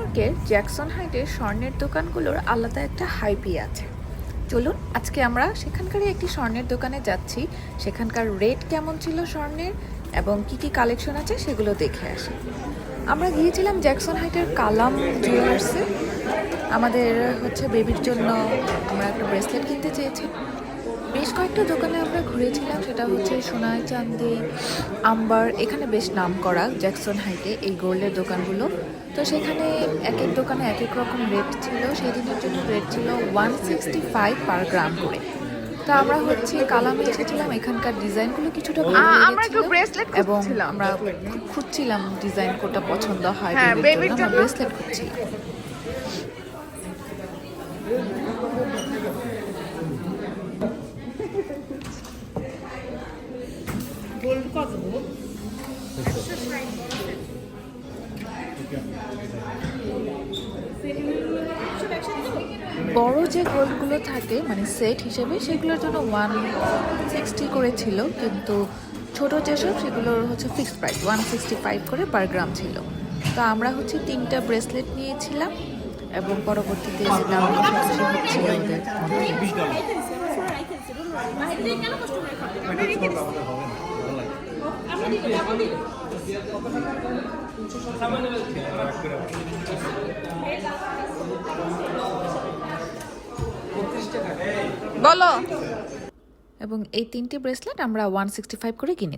ইয়র্কের জ্যাকসন হাইটের স্বর্ণের দোকানগুলোর আলাদা একটা হাইপই আছে। চলুন আজকে আমরা সেখানকারই একটি স্বর্ণের দোকানে যাচ্ছি, সেখানকার রেট কেমন ছিল স্বর্ণের এবং কি কি কালেকশন আছে সেগুলো দেখে আসি। আমরা গিয়েছিলাম জ্যাকসন হাইটের কালাম জুয়েলার্সে। আমাদের বেবির জন্য আমরা একটা ব্রেসলেট কিনতে চেয়েছি। বেশ কয়েকটা দোকানে আমরা ঘুরেছিলাম, সেটা সোনায় চাঁদি, আম্বার, এখানে বেশ নাম করা জ্যাকসন হাইটে এই গোল্ডের দোকানগুলো। তো সেখানে এক এক দোকানে এক এক রকম রেট ছিল। সেই দিনের জন্য রেট ছিল 165 পার গ্রাম করে। তো আমরা কালামে এসেছিলাম, এখানকার ডিজাইনগুলো কিছুটা ভালো লেগেছিল এবং আমরা খুব খুঁজছিলাম ডিজাইন কোনটা পছন্দ হয়, বেবির জন্য আমরা ব্রেসলেট খুঁজছিলাম। বড় যে গোল্ডগুলো থাকে মানে সেট হিসেবে, সেগুলোর জন্য 160 করে ছিল, কিন্তু ছোট যেসব সেগুলোর ফিক্সড প্রাইস 165 করে পার গ্রাম ছিল। তো আমরা 3টা ব্রেসলেট নিয়েছিলাম এবং পরবর্তীতে দাম কষাকষি হচ্ছিল ওদের বলো। এবং এই 3টি ব্রেসলেট আমরা 165 করে কিনে